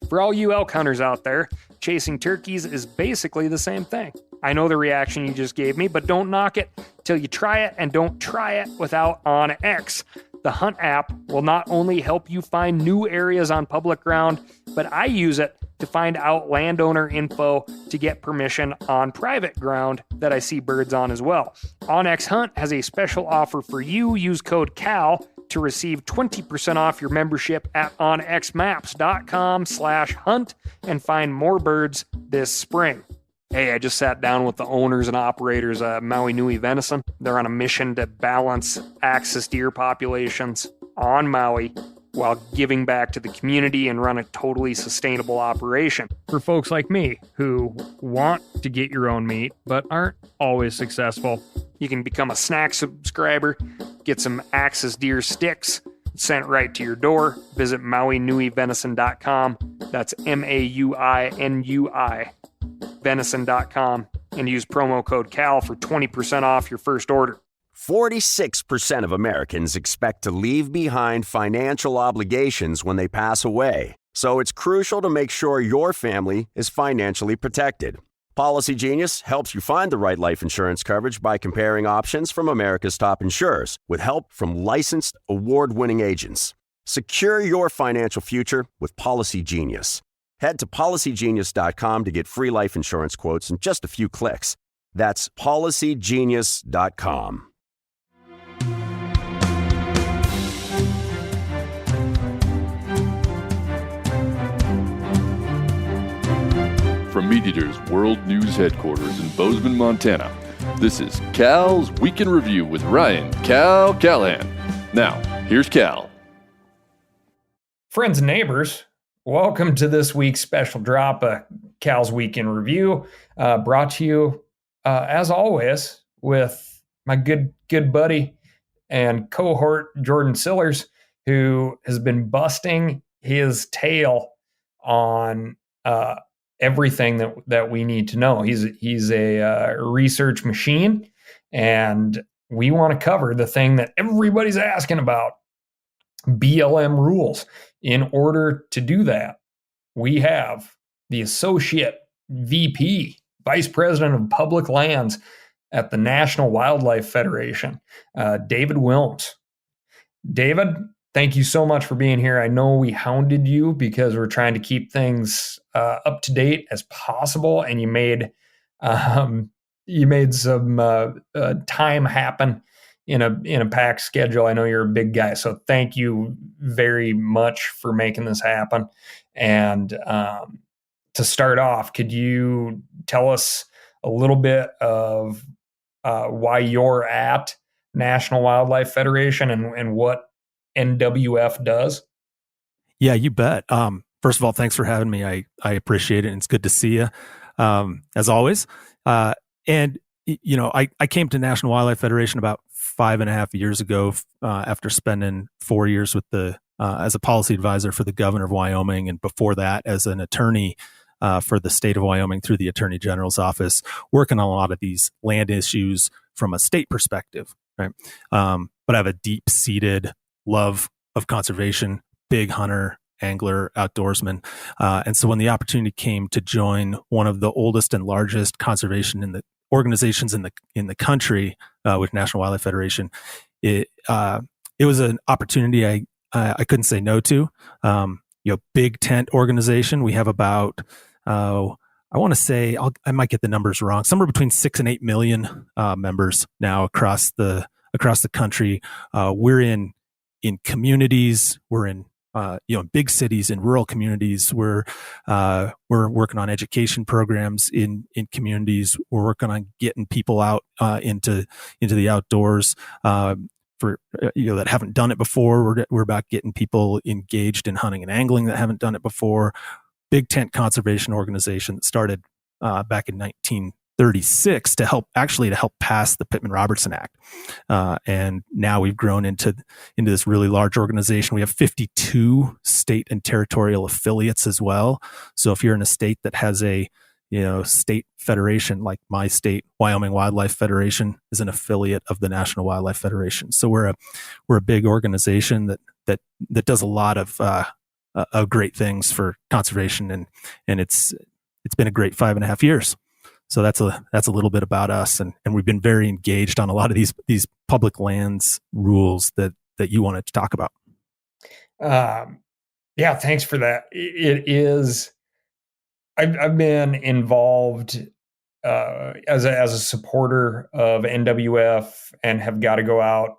For all you elk hunters out there, chasing turkeys is basically the same thing. I know the reaction you just gave me, but don't knock it till you try it, and don't try it without OnX. The Hunt app will not only help you find new areas on public ground, but I use it to find out landowner info to get permission on private ground that I see birds on as well. OnX Hunt has a special offer for you. Use code CAL to receive 20% off your membership at onxmaps.com/hunt and find more birds this spring. Hey, I just sat down with the owners and operators of Maui Nui Venison. They're on a mission to balance axis deer populations on Maui while giving back to the community and run a totally sustainable operation. For folks like me who want to get your own meat but aren't always successful, you can become a snack subscriber, get some axis deer sticks sent right to your door. Visit MauiNuiVenison.com. That's MAUINUI venison.com and use promo code CAL for 20% off your first order. 46% of Americans expect to leave behind financial obligations when they pass away. So it's crucial to make sure your family is financially protected. Policy Genius helps you find the right life insurance coverage by comparing options from America's top insurers with help from licensed, award-winning agents. Secure your financial future with Policy Genius. Head to policygenius.com to get free life insurance quotes in just a few clicks. That's policygenius.com. From Meat Eater's World News Headquarters in Bozeman, Montana, this is Cal's Week in Review with Ryan Cal Callahan. Now, here's Cal. Friends and neighbors, welcome to this week's special drop of Cal's Week in Review, brought to you, as always, with my good buddy and cohort, Jordan Sillers, who has been busting his tail on everything that we need to know. He's a research machine, and we want to cover the thing that everybody's asking about, BLM rules. In order to do that, we have the Associate VP, Vice President of Public Lands at the National Wildlife Federation, David Willms. David, thank you so much for being here. I know we hounded you because we're trying to keep things up to date as possible, and you made some time happen in a packed schedule. I know you're a big guy, so thank you very much for making this happen. And to start off, could you tell us a little bit of why you're at National Wildlife Federation and what NWF does? Yeah, you bet. First of all, thanks for having me. I appreciate it. And it's good to see you, as always. And, I came to National Wildlife Federation about 5.5 years ago after spending 4 years with as a policy advisor for the governor of Wyoming, and before that as an attorney for the state of Wyoming through the Attorney General's office, working on a lot of these land issues from a state perspective. Right, but I have a deep-seated love of conservation, big hunter, angler, outdoorsman. And so when the opportunity came to join one of the oldest and largest conservation organizations in the country, with National Wildlife Federation, it was an opportunity I couldn't say no to. Big tent organization. We have about, I want to say, I might get the numbers wrong, somewhere between 6 and 8 million members now across the country. We're in communities. We're in big cities, in rural communities. We're working on education programs in communities. We're working on getting people out into the outdoors for that haven't done it before. We're about getting people engaged in hunting and angling that haven't done it before. Big tent conservation organization that started back in 1936 to help pass the Pittman-Robertson Act. And now we've grown into this really large organization. We have 52 state and territorial affiliates as well. So if you're in a state that has a state federation, like my state, Wyoming Wildlife Federation, is an affiliate of the National Wildlife Federation. So we're a big organization that does a lot of great things for conservation, and it's been a great 5.5 years. So that's a little bit about us, and we've been very engaged on a lot of these public lands rules that you wanted to talk about. Yeah, thanks for that. It is. I've been involved as a supporter of NWF, and have got to go out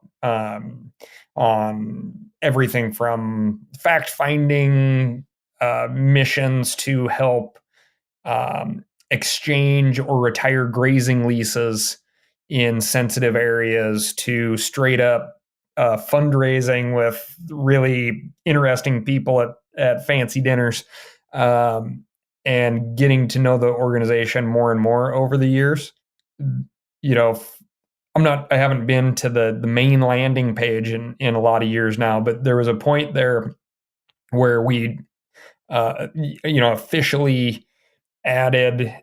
on everything from fact finding missions to help exchange or retire grazing leases in sensitive areas, to straight up fundraising with really interesting people at fancy dinners, and getting to know the organization more and more over the years. You know, I haven't been to the main landing page in a lot of years now, but there was a point there where we, officially added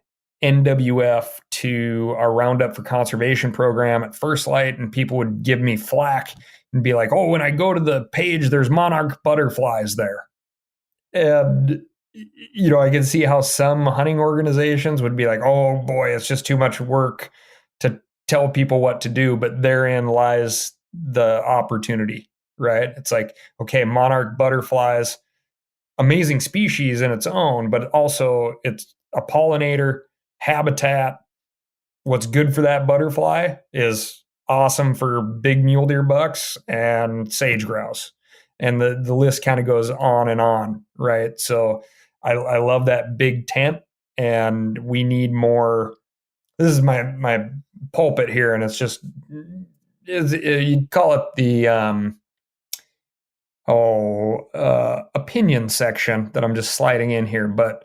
NWF to our Roundup for Conservation program at First Light, and people would give me flack and be like, "Oh, when I go to the page, there's monarch butterflies there." And, I can see how some hunting organizations would be like, "Oh boy, it's just too much work to tell people what to do." But therein lies the opportunity, right? It's like, okay, monarch butterflies, amazing species in its own, but also it's a pollinator, habitat. What's good for that butterfly is awesome for big mule deer bucks and sage grouse. And the list kind of goes on and on, right? So I love that big tent, and we need more. This is my pulpit here, and it's just, you'd call it the opinion section that I'm just sliding in here. But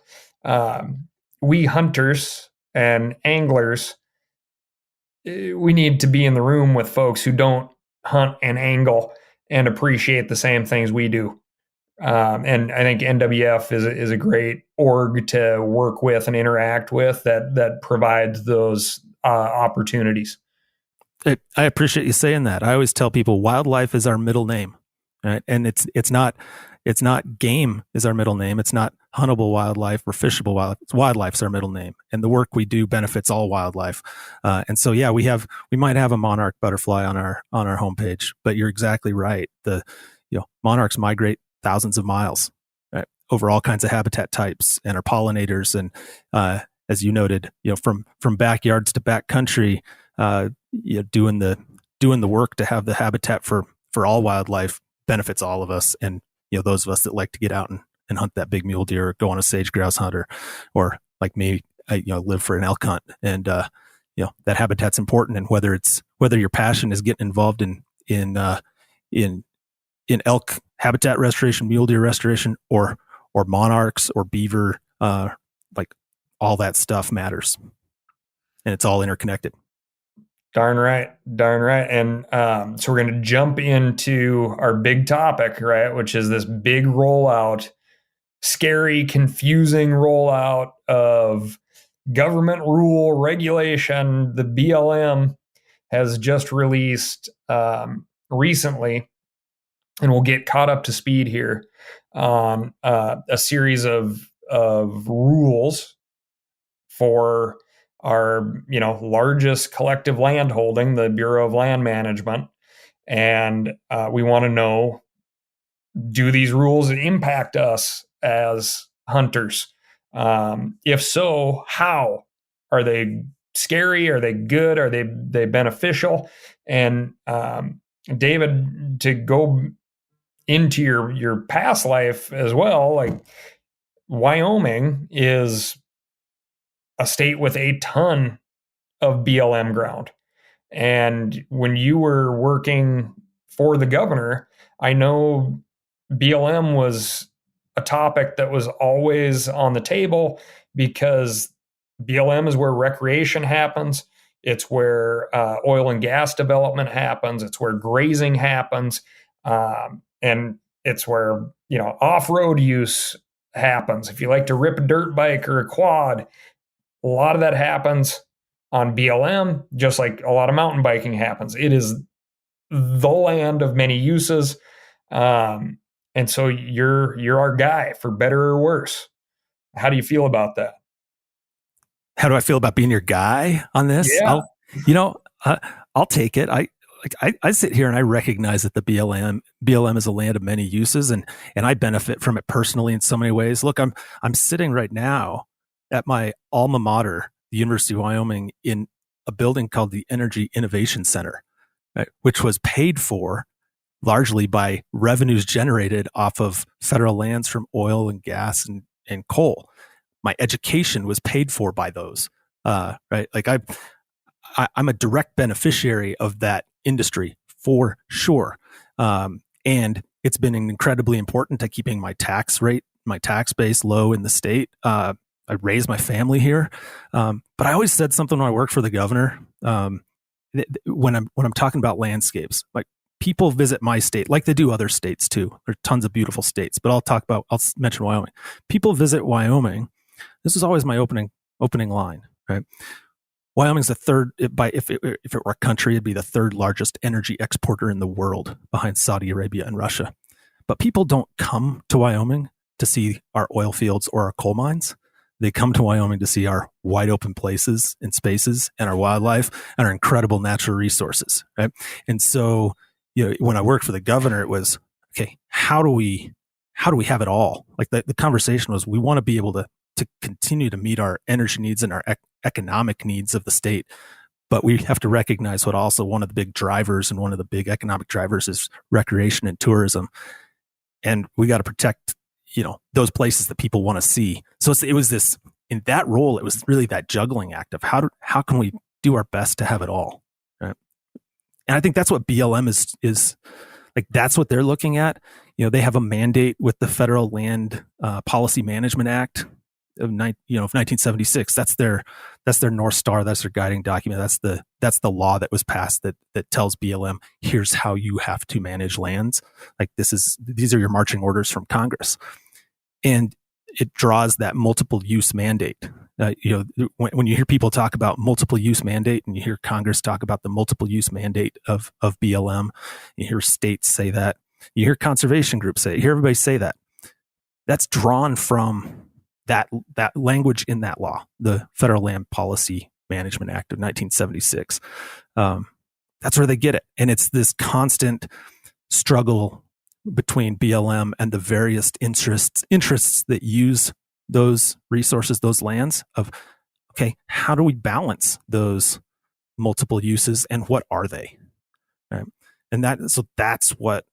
we hunters and anglers, we need to be in the room with folks who don't hunt and angle and appreciate the same things we do. And I think NWF is a great org to work with and interact with that provides those opportunities. I appreciate you saying that. I always tell people wildlife is our middle name, right? And it's not game is our middle name. It's not huntable wildlife or fishable wildlife. Wildlife's our middle name, and the work we do benefits all wildlife. And so, yeah, we might have a monarch butterfly on our homepage, but you're exactly right. Monarchs migrate thousands of miles, right, over all kinds of habitat types, and are pollinators. And as you noted, from backyards to backcountry, doing the work to have the habitat for all wildlife benefits all of us. And those of us that like to get out and hunt that big mule deer, or go on a sage grouse hunt, or like me, I live for an elk hunt, and that habitat's important. And whether your passion is getting involved in elk habitat restoration, mule deer restoration, or monarchs or beaver, like all that stuff matters, and it's all interconnected. Darn right. And so we're going to jump into our big topic, right, which is this big rollout, scary, confusing rollout of government rule regulation. The BLM has just released recently, and we'll get caught up to speed here on a series of rules for our largest collective land holding, the Bureau of Land Management. And we want to know, do these rules impact us as hunters? If so, how? Are they scary? Are they good? Are they beneficial? And David, to go into your past life as well, like Wyoming is a state with a ton of BLM ground. And when you were working for the governor, I know BLM was a topic that was always on the table, because BLM is where recreation happens. It's where oil and gas development happens. It's where grazing happens. And it's where, off-road use happens. If you like to rip a dirt bike or a quad, a lot of that happens on BLM, just like a lot of mountain biking happens. It is the land of many uses. And so you're our guy for better or worse. How do you feel about that? How do I feel about being your guy on this? Yeah. I'll take it. I sit here and I recognize that the BLM is a land of many uses, and I benefit from it personally in so many ways. Look, I'm sitting right now at my alma mater, the University of Wyoming, in a building called the Energy Innovation Center, right, which was paid for largely by revenues generated off of federal lands from oil and gas and coal. My education was paid for by those, right? Like I'm a direct beneficiary of that industry for sure. And it's been incredibly important to keeping my tax base low in the state. I raised my family here. But I always said something when I worked for the governor, when I'm talking about landscapes, like people visit my state like they do other states too. There are tons of beautiful states, but I'll mention Wyoming. People visit Wyoming. This is always my opening line, right? Wyoming's the third, if it were a country, it'd be the third largest energy exporter in the world behind Saudi Arabia and Russia. But people don't come to Wyoming to see our oil fields or our coal mines. They come to Wyoming to see our wide open places and spaces and our wildlife and our incredible natural resources, right? And so, when I worked for the governor, it was, okay, how do we have it all? Like the conversation was, we want to be able to continue to meet our energy needs and our economic needs of the state. But we have to recognize what also one of the big drivers and one of the big economic drivers is recreation and tourism. And we got to protect, those places that people want to see. So it was this, in that role, it was really that juggling act of how can we do our best to have it all, right? And I think that's what BLM is like. That's what they're looking at. They have a mandate with the Federal Land Policy Management Act of 1976. That's their North Star. That's their guiding document. That's the law that was passed that tells BLM, here's how you have to manage lands. Like these are your marching orders from Congress, and it draws that multiple use mandate. When you hear people talk about multiple use mandate, and you hear Congress talk about the multiple use mandate of BLM, you hear states say that, you hear conservation groups say it, you hear everybody say that. That's drawn from that language in that law, the Federal Land Policy Management Act of 1976. That's where they get it. And it's this constant struggle between BLM and the various interests that use those resources, those lands, of, okay, how do we balance those multiple uses and what are they? Right? And that's what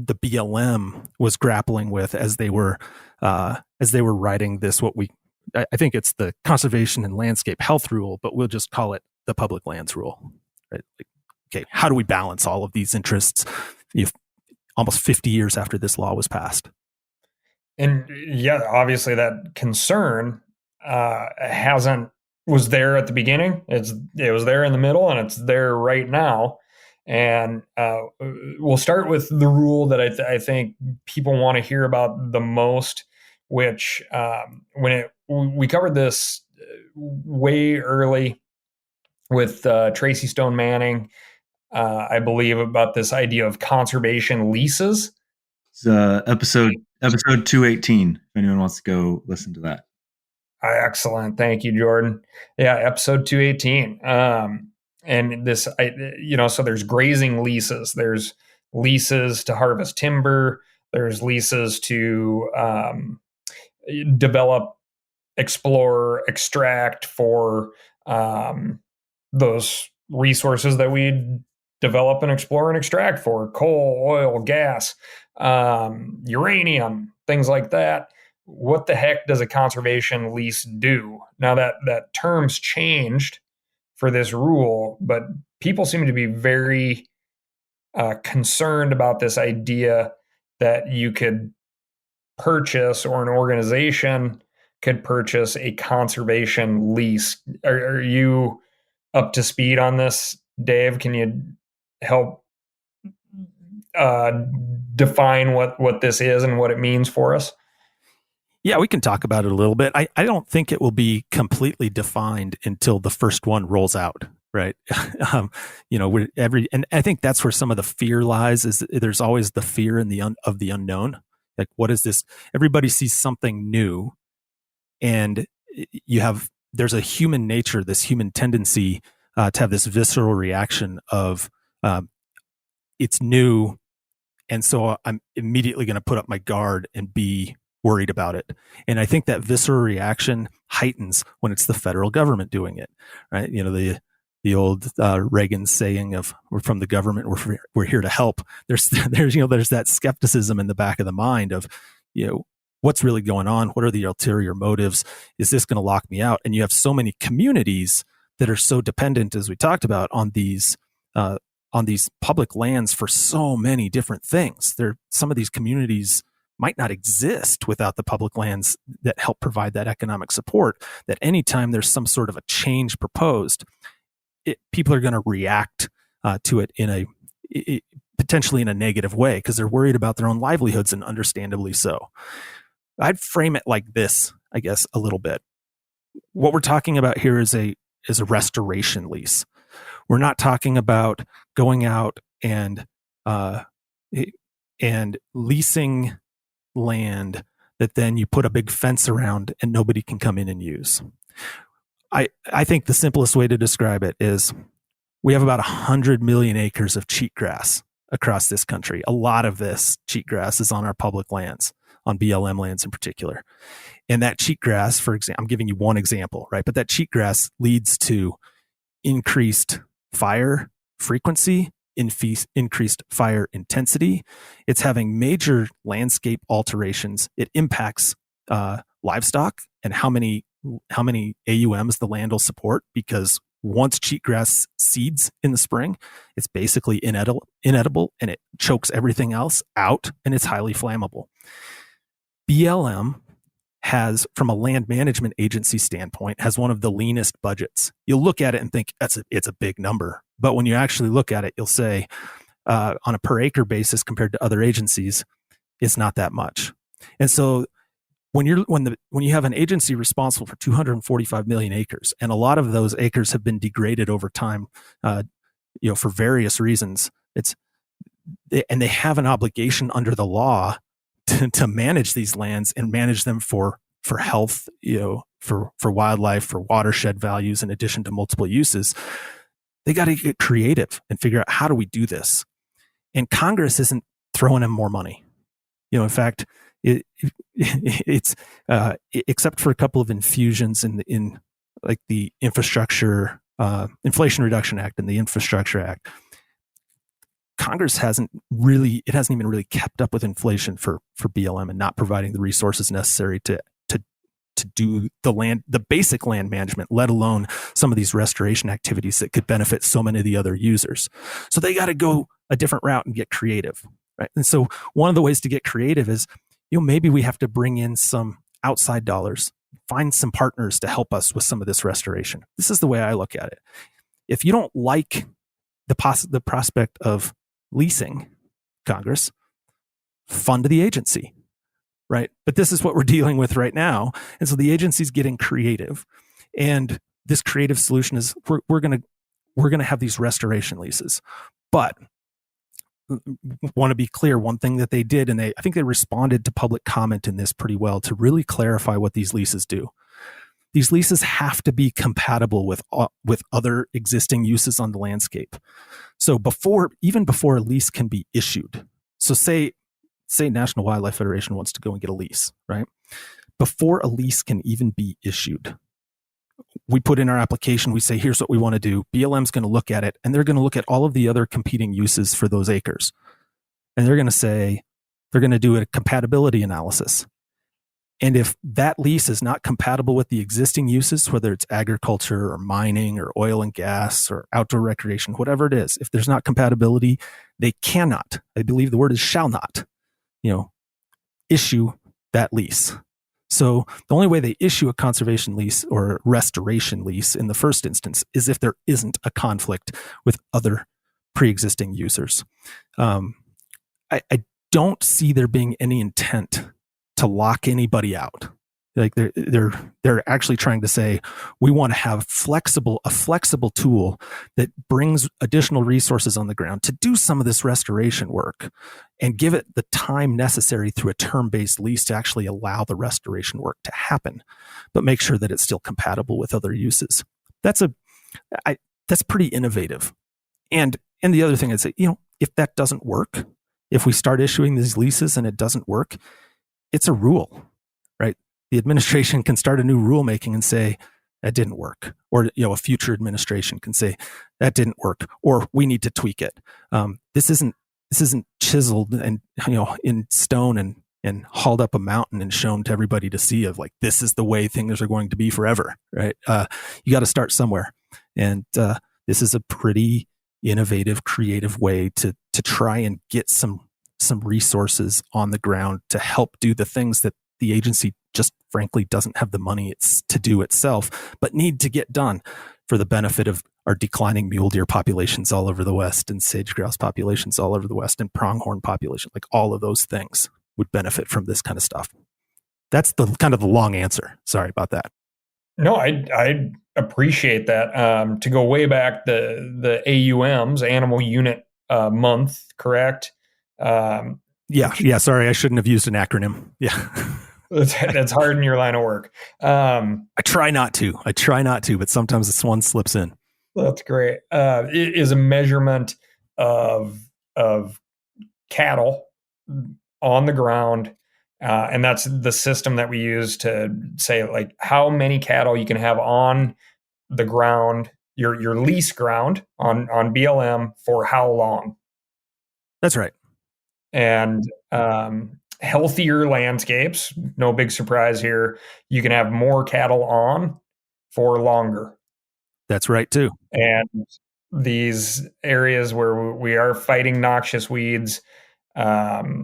the BLM was grappling with as they were writing this, I think it's the Conservation and Landscape Health Rule, but we'll just call it the Public Lands Rule. Right? Like, okay, how do we balance all of these interests almost 50 years after this law was passed? And yeah, obviously that concern was there at the beginning. It was there in the middle, and it's there right now. And we'll start with the rule that I think people want to hear about the most, which we covered this way early with Tracy Stone Manning, I believe, about this idea of conservation leases. It's episode 218. If anyone wants to go listen to that. Excellent, thank you, Jordan. Yeah, episode 218. And this, so there's grazing leases. There's leases to harvest timber. There's leases to develop, explore, extract for those resources that we develop and explore and extract for: coal, oil, gas, uranium, things like that. What the heck does a conservation lease do? Now that term's changed for this rule, but people seem to be very concerned about this idea that you could purchase, or an organization could purchase, a conservation lease. Are you up to speed on this, Dave? Can you help define what this is and what it means for us? Yeah, we can talk about it a little bit. I don't think it will be completely defined until the first one rolls out. right? And I think that's where some of the fear lies. Is there's always the fear in of the unknown. Like, what is this? Everybody sees something new, and there's a human nature, this human tendency to have this visceral reaction of it's new, and so I'm immediately going to put up my guard and be worried about it. And I think that visceral reaction heightens when it's the federal government doing it, right? The old Reagan saying of "We're from the government, we're here to help." There's that skepticism in the back of the mind of, what's really going on? What are the ulterior motives? Is this going to lock me out? And you have so many communities that are so dependent, as we talked about, on these public lands for so many different things. Some of these communities might not exist without the public lands that help provide that economic support. That anytime there's some sort of a change proposed, people are going to react to it potentially in a negative way because they're worried about their own livelihoods, and understandably so. I'd frame it like this, I guess, a little bit. What we're talking about here is a restoration lease. We're not talking about going out and leasing land that then you put a big fence around and nobody can come in and use. I think the simplest way to describe it is we have about 100 million acres of cheatgrass across this country. A lot of this cheatgrass is on our public lands, on BLM lands in particular. And that cheatgrass, for example, I'm giving you one example, right? But that cheatgrass leads to increased fire frequency, increased fire intensity. It's having major landscape alterations. It impacts livestock and how many AUMs the land will support, because once cheatgrass seeds in the spring, it's basically inedible and it chokes everything else out, and it's highly flammable. BLM has, from a land management agency standpoint, has one of the leanest budgets. You'll look at it and think it's a big number, but when you actually look at it, you'll say on a per acre basis compared to other agencies, it's not that much. And so when you have an agency responsible for 245 million acres, and a lot of those acres have been degraded over time, for various reasons, and they have an obligation under the law to manage these lands and manage them for health, for wildlife, for watershed values, in addition to multiple uses. They got to get creative and figure out, how do we do this? And Congress isn't throwing them more money. In fact, it's except for a couple of infusions in like the Infrastructure Inflation Reduction Act and the Infrastructure Act, Congress hasn't even really kept up with inflation for BLM, and not providing the resources necessary to do the basic land management, let alone some of these restoration activities that could benefit so many of the other users. So they got to go a different route and get creative, right? And so one of the ways to get creative is, maybe we have to bring in some outside dollars, find some partners to help us with some of this restoration. This is the way I look at it. If you don't like the prospect of leasing, Congress, fund the agency, right? But this is what we're dealing with right now. And so the agency's getting creative. And this creative solution is we're going to have these restoration leases. But want to be clear, one thing that they did, and I think they responded to public comment in this pretty well, to really clarify what these leases do. These leases have to be compatible with other existing uses on the landscape. So even before a lease can be issued, so say National Wildlife Federation wants to go and get a lease, right? Before a lease can even be issued, we put in our application, we say, here's what we want to do. BLM's going to look at it, and they're going to look at all of the other competing uses for those acres. And they're going to do a compatibility analysis. And if that lease is not compatible with the existing uses, whether it's agriculture or mining or oil and gas or outdoor recreation, whatever it is, if there's not compatibility, they cannot, I believe the word is shall not, issue that lease. So the only way they issue a conservation lease or restoration lease in the first instance is if there isn't a conflict with other pre-existing users. I don't see there being any intent to lock anybody out. Like they're actually trying to say, we want to have a flexible tool that brings additional resources on the ground to do some of this restoration work and give it the time necessary through a term-based lease to actually allow the restoration work to happen, but make sure that it's still compatible with other uses. That's pretty innovative. And the other thing is that, if that doesn't work, if we start issuing these leases and it doesn't work, it's a rule, right? The administration can start a new rulemaking and say that didn't work, or a future administration can say that didn't work, or we need to tweak it. This isn't chiseled and in stone and hauled up a mountain and shown to everybody to see of like, this is the way things are going to be forever, right? You got to start somewhere, and this is a pretty innovative, creative way to try and get some resources on the ground to help do the things that the agency just frankly doesn't have the money to do itself, but need to get done for the benefit of our declining mule deer populations all over the West and sage grouse populations all over the West and pronghorn population. Like all of those things would benefit from this kind of stuff. That's the kind of the long answer. Sorry about that. No, I appreciate that. To go way back, the AUMs, Animal Unit Month, correct? Yeah. Sorry, I shouldn't have used an acronym. Yeah. That's hard in your line of work. I try not to, but sometimes this one slips in. That's great. It is a measurement of cattle on the ground. And that's the system that we use to say like how many cattle you can have on the ground, your lease ground on BLM for how long. That's right. And healthier landscapes, no big surprise here. You can have more cattle on for longer. That's right too. And these areas where we are fighting noxious weeds, it's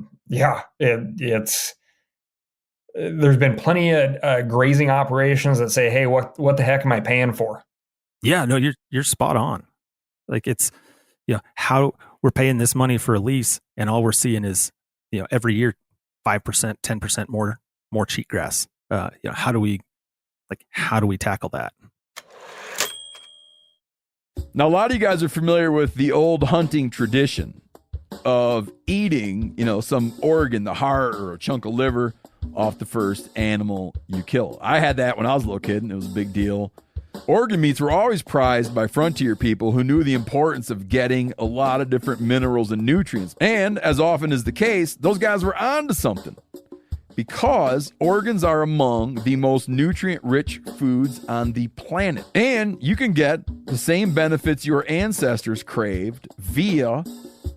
there's been plenty of grazing operations that say, hey, what the heck am I paying for? Yeah, no, you're spot on. Like it's, how we're paying this money for a lease and all we're seeing is, every year, 5%, 10% more cheatgrass. How do we tackle that? Now, a lot of you guys are familiar with the old hunting tradition of eating, some organ, the heart or a chunk of liver off the first animal you kill. I had that when I was a little kid, and it was a big deal. Organ meats were always prized by frontier people who knew the importance of getting a lot of different minerals and nutrients. And as often is the case, those guys were onto something, because organs are among the most nutrient-rich foods on the planet. And you can get the same benefits your ancestors craved via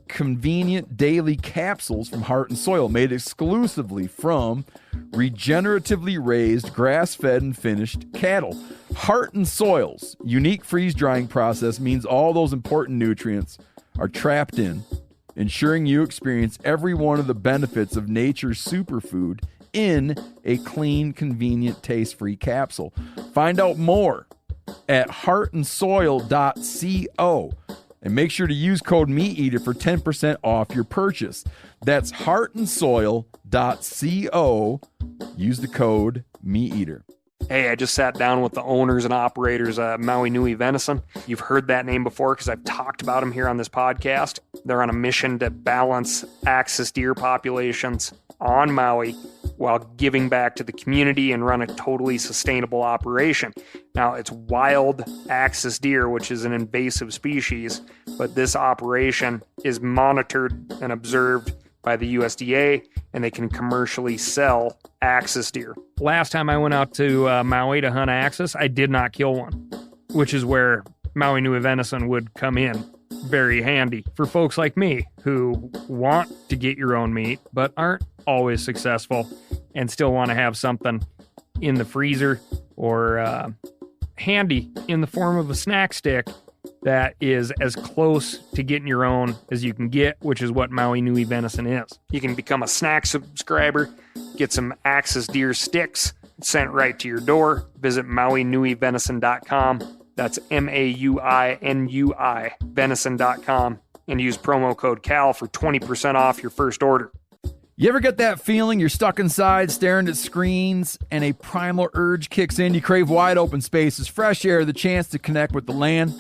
convenient daily capsules from Heart and Soil, made exclusively from regeneratively raised, grass-fed, and finished cattle. Heart and Soil's unique freeze-drying process means all those important nutrients are trapped in, ensuring you experience every one of the benefits of nature's superfood in a clean, convenient, taste-free capsule. Find out more at heartandsoil.co. And make sure to use code MeatEater for 10% off your purchase. That's heartandsoil.co. Use the code MeatEater. Hey, I just sat down with the owners and operators of Maui Nui Venison. You've heard that name before because I've talked about them here on this podcast. They're on a mission to balance axis deer populations on Maui while giving back to the community and run a totally sustainable operation. Now, it's wild axis deer, which is an invasive species, but this operation is monitored and observed by the USDA, and they can commercially sell axis deer. Last time I went out to Maui to hunt axis, I did not kill one, which is where Maui Nui Venison would come in very handy for folks like me who want to get your own meat, but aren't always successful and still want to have something in the freezer or handy in the form of a snack stick that is as close to getting your own as you can get, which is what Maui Nui Venison is. You can become a snack subscriber, get some axis deer sticks sent right to your door. Visit MauiNuiVenison.com. That's MAUINUI venison.com, and use promo code CAL for 20% off your first order. You ever get that feeling you're stuck inside staring at screens and a primal urge kicks in? You crave wide open spaces, fresh air, the chance to connect with the land.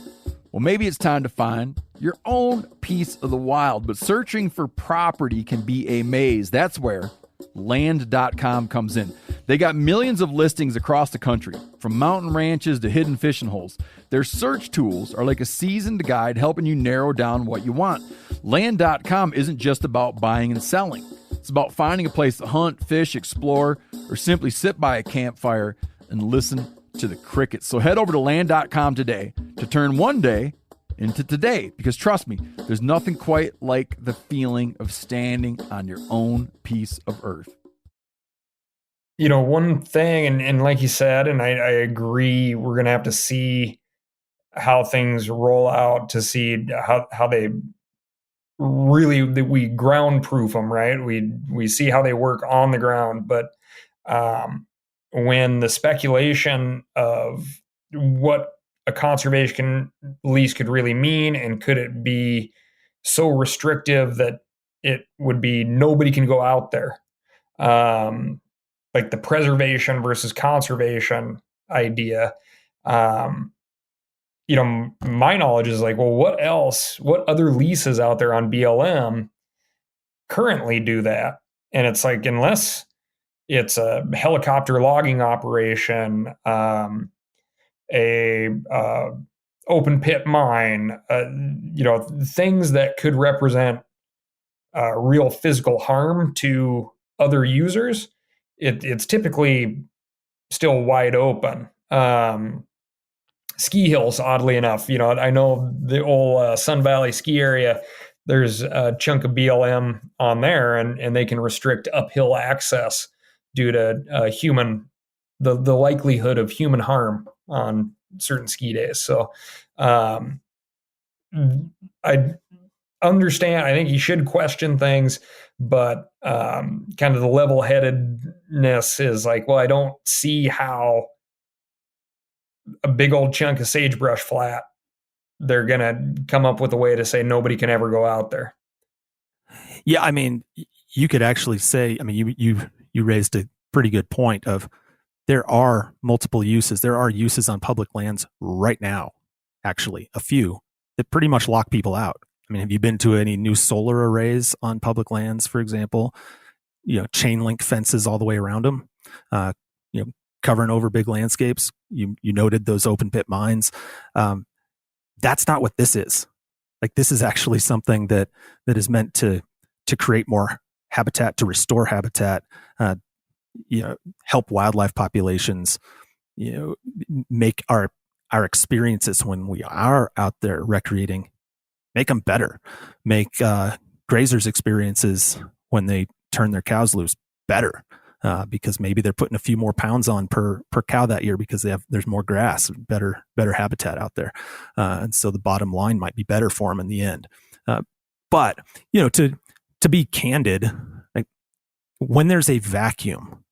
Well, maybe it's time to find your own piece of the wild, but searching for property can be a maze. That's where land.com comes in. They got millions of listings across the country, from mountain ranches to hidden fishing holes. Their search tools are like a seasoned guide helping you narrow down what you want. Land.com isn't just about buying and selling. It's about finding a place to hunt, fish, explore, or simply sit by a campfire and listen to the crickets. So head over to land.com today to turn one day into today, because trust me, there's nothing quite like the feeling of standing on your own piece of earth. You know, one thing, and like you said, and I agree, we're going to have to see how things roll out to see how they really, we ground proof them, right? We see how they work on the ground. But when the speculation of what a conservation lease could really mean, and could it be so restrictive that it would be nobody can go out there, like the preservation versus conservation idea, you know, my knowledge is like, well, what other leases out there on BLM currently do that? And it's like, unless it's a helicopter logging operation, a open pit mine, you know, things that could represent real physical harm to other users, it's typically still wide open. Ski hills, oddly enough, you know, I know the old Sun Valley ski area, there's a chunk of BLM on there, and they can restrict uphill access due to the likelihood of human harm on certain ski days. So I understand, I think you should question things, but kind of the level-headedness is like, well, I don't see how a big old chunk of sagebrush flat, they're going to come up with a way to say nobody can ever go out there. Yeah, I mean, you could actually say, I mean, you raised a pretty good point of there are multiple uses. There are uses on public lands right now, actually, a few that pretty much lock people out. I mean, have you been to any new solar arrays on public lands, for example? You know, chain link fences all the way around them, you know, covering over big landscapes. You noted those open pit mines. That's not what this is. Like, this is actually something that is meant to create more habitat, to restore habitat, you know, help wildlife populations, you know, make our experiences when we are out there recreating, make them better, make grazers' experiences when they turn their cows loose better, because maybe they're putting a few more pounds on per cow that year because there's more grass, better habitat out there, and so the bottom line might be better for them in the end. But you know, to be candid, like, when there's a vacuum,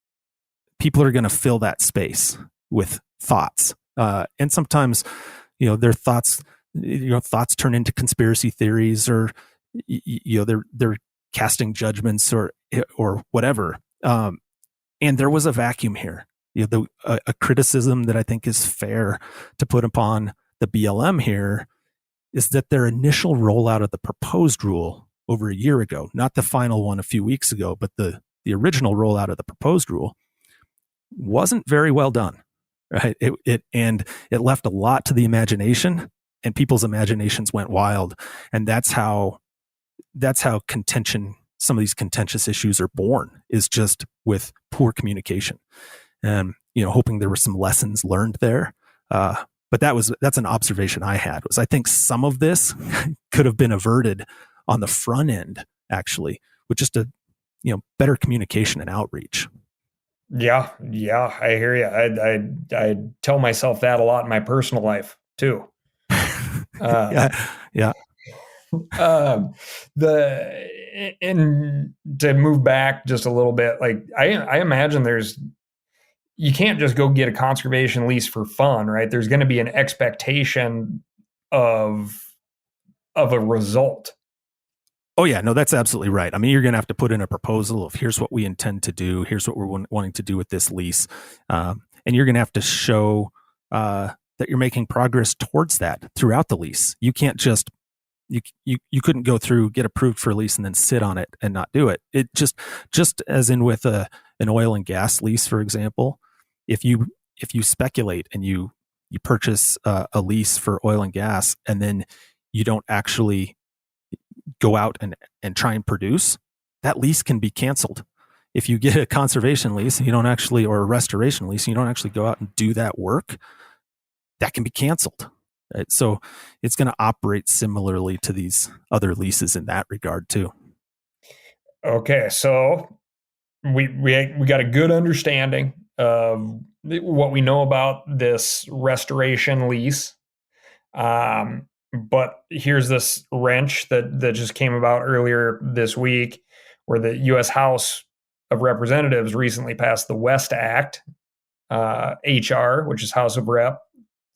people are going to fill that space with thoughts, and sometimes, you know, their thoughts, you know, thoughts turn into conspiracy theories, or you know, they're casting judgments or whatever. And there was a vacuum here. You know, a criticism that I think is fair to put upon the BLM here is that their initial rollout of the proposed rule over a year ago, not the final one a few weeks ago, but the original rollout of the proposed rule, wasn't very well done. Right? It left a lot to the imagination, and people's imaginations went wild, and that's how some of these contentious issues are born, is just with poor communication, and, you know, hoping there were some lessons learned there. But that's an observation I had, was I think some of this could have been averted on the front end, actually, with just a, you know, better communication and outreach. Yeah, I hear you. I tell myself that a lot in my personal life too. Yeah. And to move back just a little bit, like I imagine you can't just go get a conservation lease for fun, right? There's going to be an expectation of a result. Oh yeah, no, that's absolutely right. I mean, you're going to have to put in a proposal of here's what we intend to do, here's what we're wanting to do with this lease, and you're going to have to show that you're making progress towards that throughout the lease. You can't just you couldn't go through, get approved for a lease, and then sit on it and not do it. It just as in with an oil and gas lease, for example, if you speculate and you purchase a lease for oil and gas, and then you don't actually go out and try and produce, that lease can be canceled. If you get a conservation lease and you don't actually, or a restoration lease, and you don't actually go out and do that work, that can be canceled. Right? So it's going to operate similarly to these other leases in that regard too. Okay, so we got a good understanding of what we know about this restoration lease. But here's this wrench that just came about earlier this week, where the U.S. House of Representatives recently passed the West Act, HR, which is House of Rep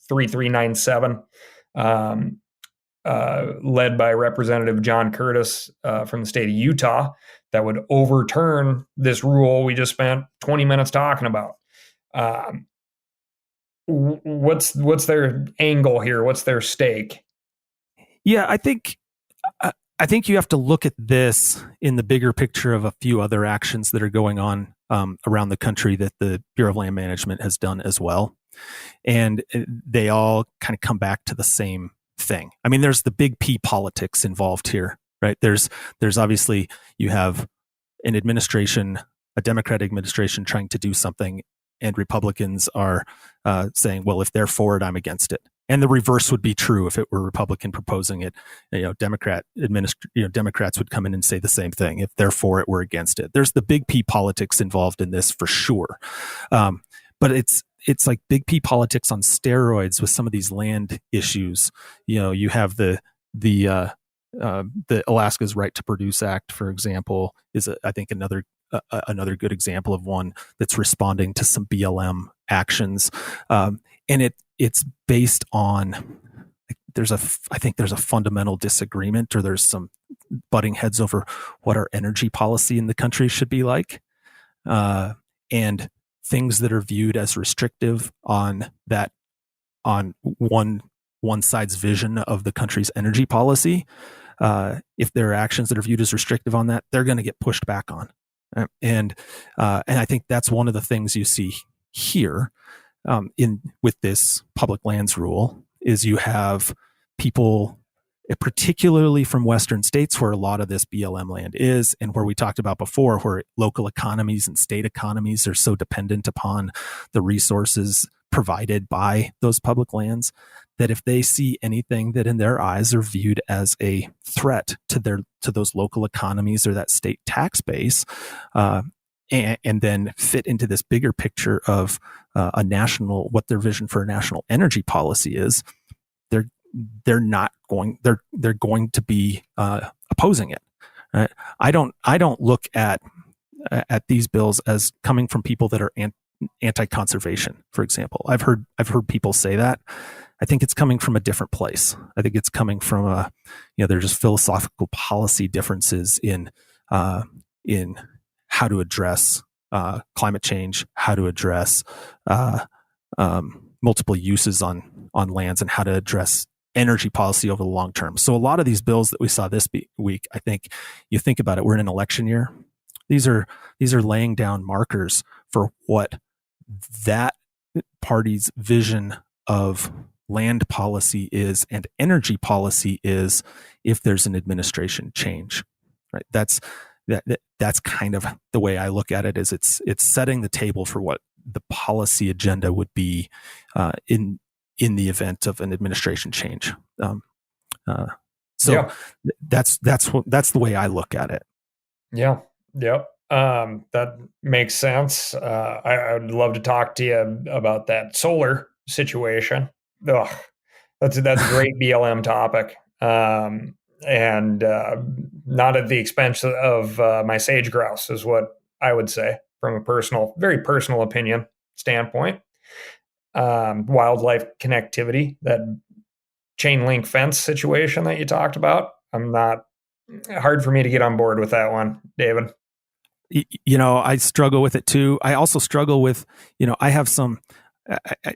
3397, led by Representative John Curtis from the state of Utah, that would overturn this rule we just spent 20 minutes talking about. What's their angle here? What's their stake? Yeah, I think you have to look at this in the bigger picture of a few other actions that are going on around the country that the Bureau of Land Management has done as well. And they all kind of come back to the same thing. I mean, there's the big P politics involved here, right? There's obviously, you have an administration, a Democratic administration trying to do something, and Republicans are saying, well, if they're for it, I'm against it. And the reverse would be true if it were Republican proposing it. Democrats would come in and say the same thing. If they're for it, we're against it. There's the big P politics involved in this for sure. But it's like big P politics on steroids with some of these land issues. You have the Alaska's Right to Produce Act, for example, is I think another good example of one that's responding to some BLM actions, and it's based on I think there's a fundamental disagreement, or there's some butting heads over what our energy policy in the country should be like, and things that are viewed as restrictive on one side's vision of the country's energy policy. If there are actions that are viewed as restrictive on that, they're going to get pushed back on. And I think that's one of the things you see here with this public lands rule, is you have people, particularly from Western states where a lot of this BLM land is, and where we talked about before, where local economies and state economies are so dependent upon the resources provided by those public lands, that if they see anything that in their eyes are viewed as a threat to those local economies or that state tax base, and then fit into this bigger picture of what their vision for a national energy policy is, they're going to be opposing it. Right? I don't look at these bills as coming from people that are anti-conservation, for example. I've heard people say that. I think it's coming from a different place. I think it's coming from they're just philosophical policy differences in how to address climate change, how to address multiple uses on lands, and how to address energy policy over the long term. So a lot of these bills that we saw this week, I think you think about it, we're in an election year. These are laying down markers for what that party's vision of land policy is and energy policy is if there's an administration change. Right? That's kind of the way I look at it. Is it's setting the table for what the policy agenda would be in the event of an administration change. That's the way I look at it. Yeah. Yep. That makes sense. I would love to talk to you about that solar situation. Ugh, that's a great BLM topic. And not at the expense of my sage grouse, is what I would say from a very personal opinion standpoint. Wildlife connectivity, that chain link fence situation that you talked about, I'm not hard for me to get on board with that one, David. I struggle with it too. I also struggle with, I have some,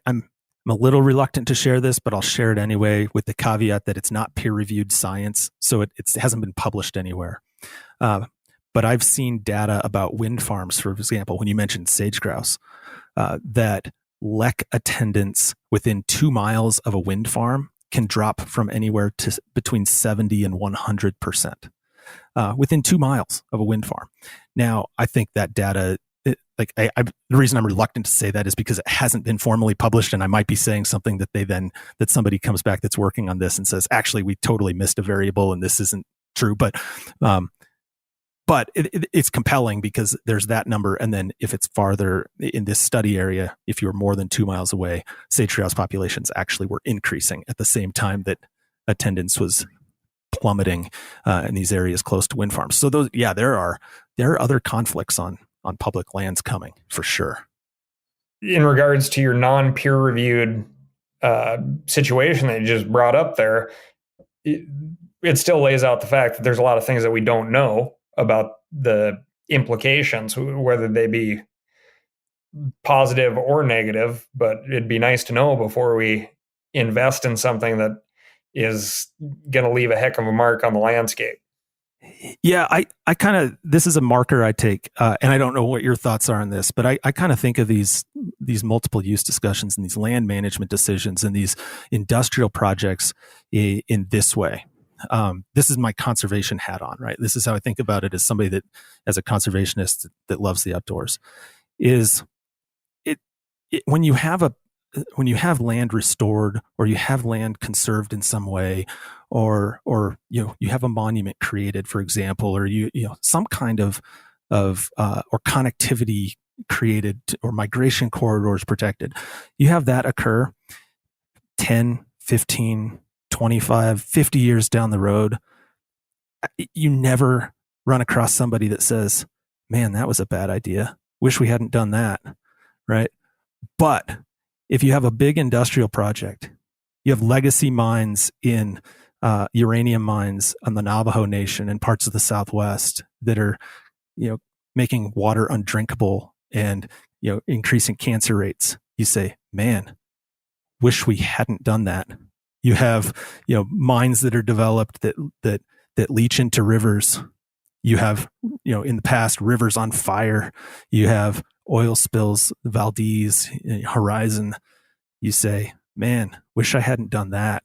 I'm a little reluctant to share this, but I'll share it anyway with the caveat that it's not peer-reviewed science, so it hasn't been published anywhere. But I've seen data about wind farms, for example, when you mentioned sage grouse, that lek attendance within 2 miles of a wind farm can drop from anywhere to between 70 and 100%. Within 2 miles of a wind farm. Now, I think that data, the reason I'm reluctant to say that is because it hasn't been formally published, and I might be saying something that somebody comes back that's working on this and says, actually, we totally missed a variable and this isn't true. But it's compelling because there's that number. And then if it's farther in this study area, if you were more than 2 miles away, sage grouse populations actually were increasing at the same time that attendance was plummeting in these areas close to wind farms. So there are other conflicts on public lands coming for sure. In regards to your non-peer reviewed situation that you just brought up there, it still lays out the fact that there's a lot of things that we don't know about the implications, whether they be positive or negative, but it'd be nice to know before we invest in something that is going to leave a heck of a mark on the landscape. Yeah, I kind of, this is a marker I take, and I don't know what your thoughts are on this, but I kind of think of these multiple use discussions and these land management decisions and these industrial projects in this way. This is my conservation hat on, right? This is how I think about it as somebody that, as a conservationist that loves the outdoors, is when you have land restored, or you have land conserved in some way, or you have a monument created, for example, or you some kind of or connectivity created, or migration corridors protected, you have that occur 10, 15, 25, 50 years down the road. You never run across somebody that says, man, that was a bad idea. Wish we hadn't done that. Right. But if you have a big industrial project, you have legacy mines in uranium mines on the Navajo Nation and parts of the Southwest that are, making water undrinkable and, increasing cancer rates. You say, man, wish we hadn't done that. You have, mines that are developed that leach into rivers. You have, in the past, rivers on fire. You have oil spills, Valdez, Horizon. You say, man, wish I hadn't done that.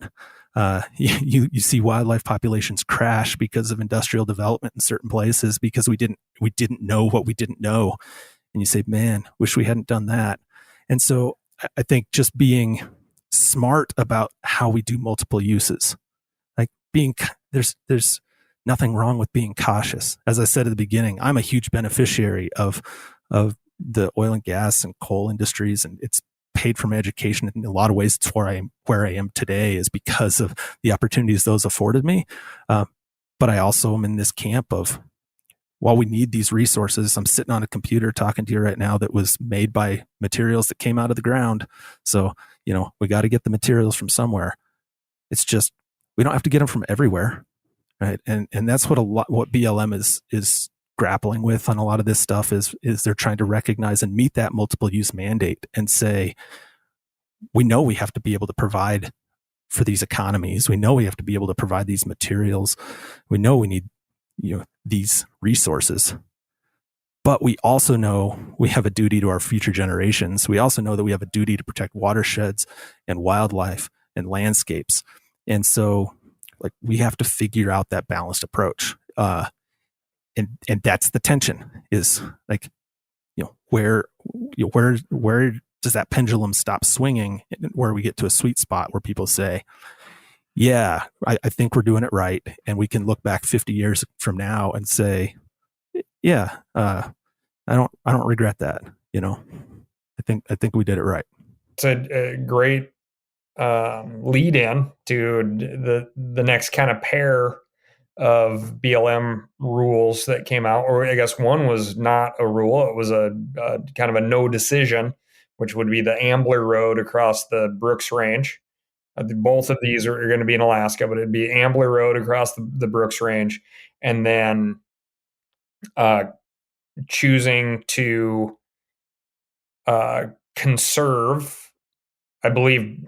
You see wildlife populations crash because of industrial development in certain places because we didn't know what we didn't know. And you say, man, wish we hadn't done that. And so I think just being smart about how we do multiple uses, like there's nothing wrong with being cautious. As I said at the beginning, I'm a huge beneficiary of the oil and gas and coal industries, and it's paid for my education. In a lot of ways, it's where I am today is because of the opportunities those afforded me. But I also am in this camp of, while we need these resources, I'm sitting on a computer talking to you right now that was made by materials that came out of the ground. So, we got to get the materials from somewhere. It's just, we don't have to get them from everywhere. Right. And that's what BLM is grappling with on a lot of this stuff is they're trying to recognize and meet that multiple use mandate and say, we know we have to be able to provide for these economies. We know we have to be able to provide these materials. We know we need, these resources, but we also know we have a duty to our future generations. We also know that we have a duty to protect watersheds and wildlife and landscapes. And so, we have to figure out that balanced approach. And that's the tension is where does that pendulum stop swinging, where we get to a sweet spot where people say, yeah, I think we're doing it right. And we can look back 50 years from now and say, yeah, I don't regret that. I think we did it right. It's a great lead in to the next kind of pair of BLM rules that came out, or I guess one was not a rule. It was a kind of a no decision, which would be the Ambler Road across the Brooks Range. Both of these are going to be in Alaska, but it'd be Ambler Road across the Brooks Range, and then choosing to conserve, I believe,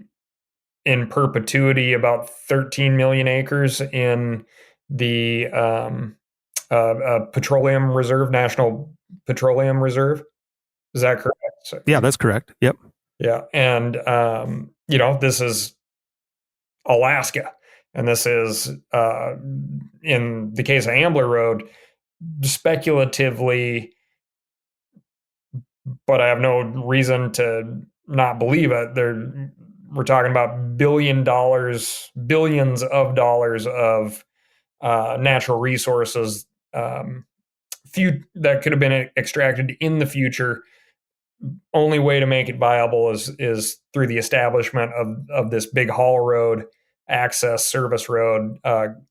in perpetuity about 13 million acres in the petroleum reserve, National Petroleum Reserve. Is that correct? Yeah, that's correct. Yep. Yeah. And, this is Alaska. And this is, in the case of Ambler Road, speculatively, but I have no reason to not believe it. We're talking about billions of dollars of natural resources that could have been extracted in the future. Only way to make it viable is through the establishment of this big haul road access service road,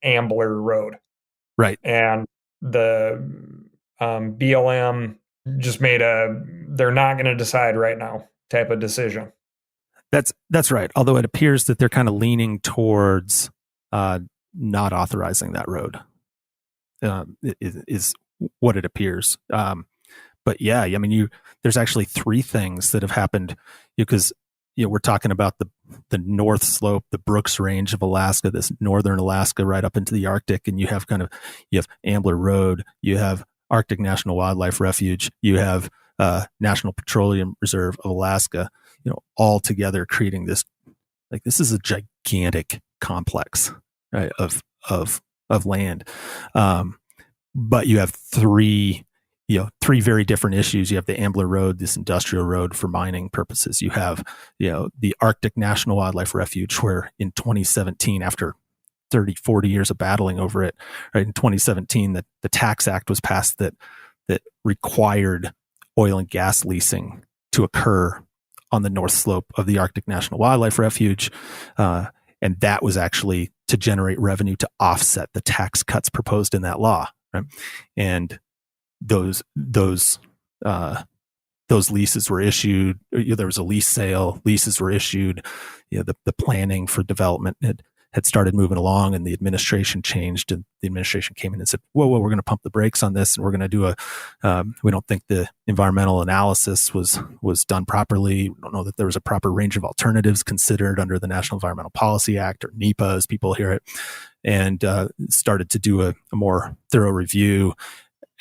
Ambler Road. Right. And the BLM just made they're not going to decide right now type of decision. That's right. Although it appears that they're kind of leaning towards not authorizing that road, is what it appears. But yeah, I mean, there's actually three things that have happened, because we're talking about the north slope, the Brooks Range of Alaska, this northern Alaska right up into the Arctic, and you have Ambler Road, you have Arctic National Wildlife Refuge, you have National Petroleum Reserve of Alaska, all together creating this is a gigantic complex, right, of land. But you have three very different issues. You have the Ambler Road, this industrial road for mining purposes. You have, the Arctic National Wildlife Refuge, where in 2017, after 30, 40 years of battling over it, right, in 2017, the Tax Act was passed that required oil and gas leasing to occur on the north slope of the Arctic National Wildlife Refuge. And that was actually to generate revenue to offset the tax cuts proposed in that law. Right? And those leases were issued. There was a lease sale. Leases were issued. The planning for development had started moving along, and the administration changed. And the administration came in and said, "Whoa, we're going to pump the brakes on this, and we're going to do we don't think the environmental analysis was done properly. We don't know that there was a proper range of alternatives considered under the National Environmental Policy Act, or NEPA, as people hear it," and started to do a more thorough review.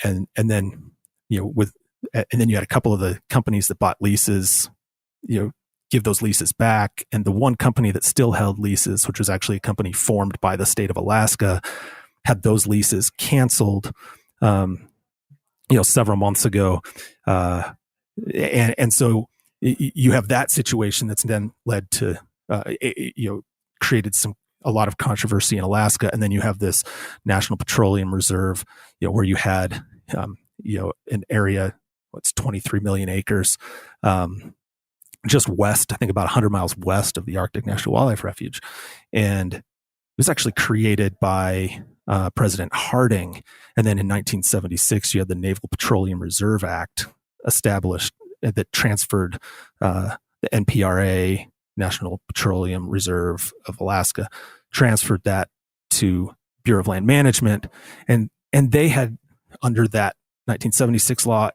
And then you had a couple of the companies that bought leases, give those leases back. And the one company that still held leases, which was actually a company formed by the state of Alaska, had those leases canceled, several months ago. And so you have that situation that's then led to, created a lot of controversy in Alaska. And then you have this National Petroleum Reserve, where you had, an area, 23 million acres, just west, I think about 100 miles west of the Arctic National Wildlife Refuge. And it was actually created by President Harding. And then in 1976, you had the Naval Petroleum Reserve Act established that transferred the NPRA, National Petroleum Reserve of Alaska, transferred that to Bureau of Land Management. And they had, under that 1976 law,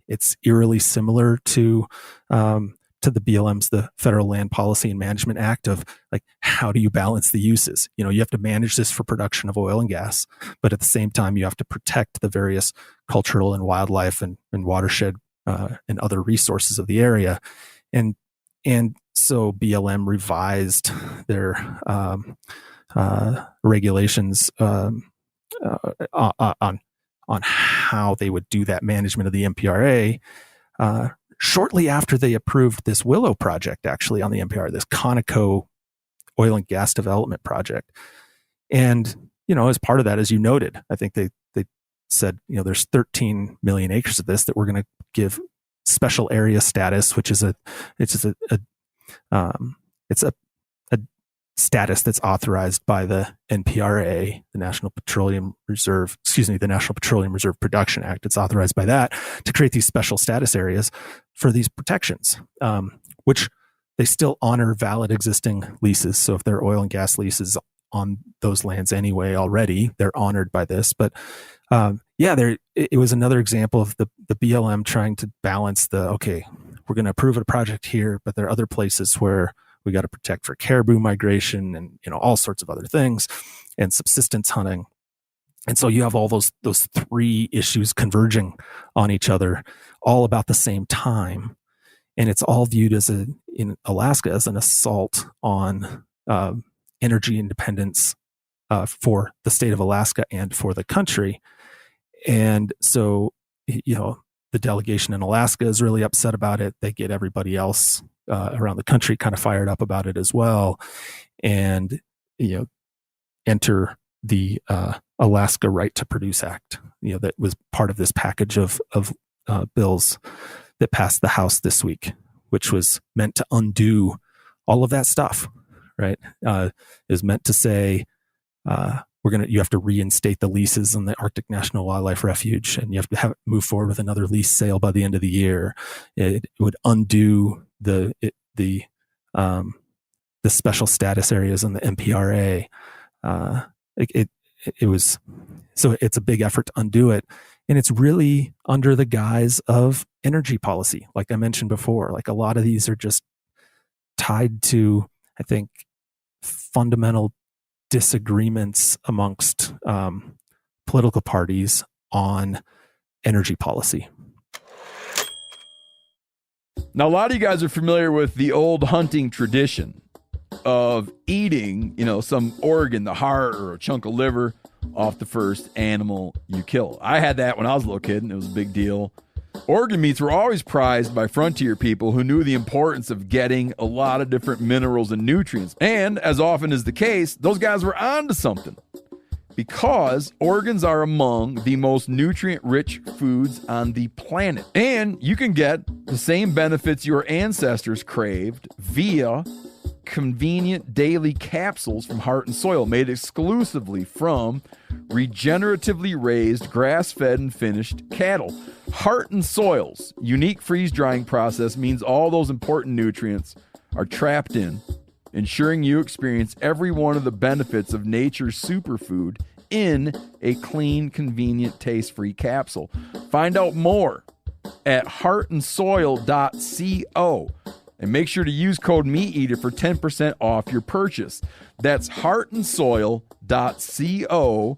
it's eerily similar to the BLM's, the Federal Land Policy and Management Act, of like, how do you balance the uses? You have to manage this for production of oil and gas, but at the same time, you have to protect the various cultural and wildlife and watershed and other resources of the area. And so BLM revised their regulations on how they would do that management of the NPRA shortly after they approved this Willow project, actually, on the NPRA, this Conoco oil and gas development project. And, as part of that, as you noted, I think they said, there's 13 million acres of this that we're going to give special area status, which is a status that's authorized by the NPRA, the National Petroleum Reserve Production Act. It's authorized by that to create these special status areas for these protections, which they still honor valid existing leases. So if there are oil and gas leases on those lands anyway already, they're honored by this. But it was another example of the BLM trying to balance okay, we're going to approve a project here, but there are other places where we got to protect for caribou migration and all sorts of other things and subsistence hunting. And so you have all those three issues converging on each other all about the same time. And it's all viewed in Alaska as an assault on energy independence for the state of Alaska and for the country. And so, the delegation in Alaska is really upset about it. They get everybody else around the country kind of fired up about it as well. And, enter the Alaska Right to Produce Act, that was part of this package of bills that passed the House this week, which was meant to undo all of that stuff, right? Is meant to say, you have to reinstate the leases on the Arctic National Wildlife Refuge, and you have to move forward with another lease sale by the end of the year. It would undo the special status areas in the MPRA. It's a big effort to undo it. And it's really under the guise of energy policy. Like I mentioned before, like a lot of these are just tied to, I think, fundamental disagreements amongst political parties on energy policy. Now, a lot of you guys are familiar with the old hunting tradition of eating, some organ, the heart or a chunk of liver off the first animal you kill. I had that when I was a little kid, and it was a big deal. Organ meats were always prized by frontier people who knew the importance of getting a lot of different minerals and nutrients. And as often is the case, those guys were onto something, because organs are among the most nutrient-rich foods on the planet. And you can get the same benefits your ancestors craved via convenient daily capsules from Heart and Soil, made exclusively from regeneratively raised, grass-fed, and finished cattle. Heart and Soil's unique freeze-drying process means all those important nutrients are trapped in, ensuring you experience every one of the benefits of nature's superfood in a clean, convenient, taste-free capsule. Find out more at heartandsoil.co. And make sure to use code MeatEater for 10% off your purchase. That's heartandsoil.co.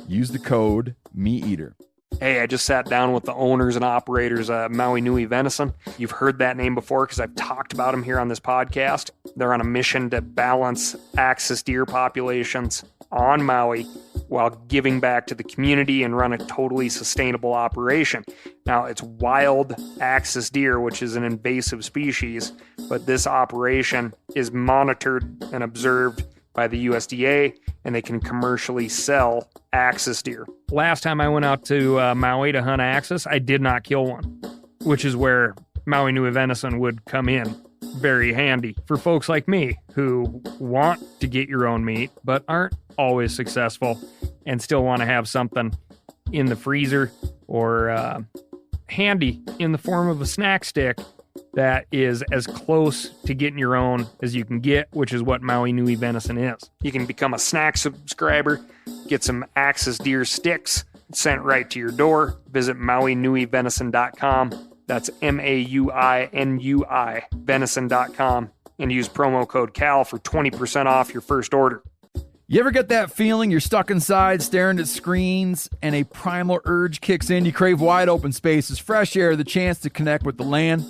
Use the code MeatEater. Hey, I just sat down with the owners and operators of Maui Nui Venison. You've heard that name before because I've talked about them here on this podcast. They're on a mission to balance axis deer populations on Maui while giving back to the community and run a totally sustainable operation. Now, it's wild axis deer, which is an invasive species, but this operation is monitored and observed by the USDA, and they can commercially sell axis deer. Last time I went out to Maui to hunt axis, I did not kill one, which is where Maui Nui Venison would come in very handy for folks like me who want to get your own meat, but aren't always successful and still want to have something in the freezer or handy in the form of a snack stick that is as close to getting your own as you can get, which is what Maui Nui Venison is. You can become a snack subscriber, get some axis deer sticks sent right to your door. Visit MauiNuiVenison.com. That's MAUINUI venison.com, and use promo code CAL for 20% off your first order. You ever get that feeling you're stuck inside staring at screens and a primal urge kicks in? You crave wide open spaces, fresh air, the chance to connect with the land.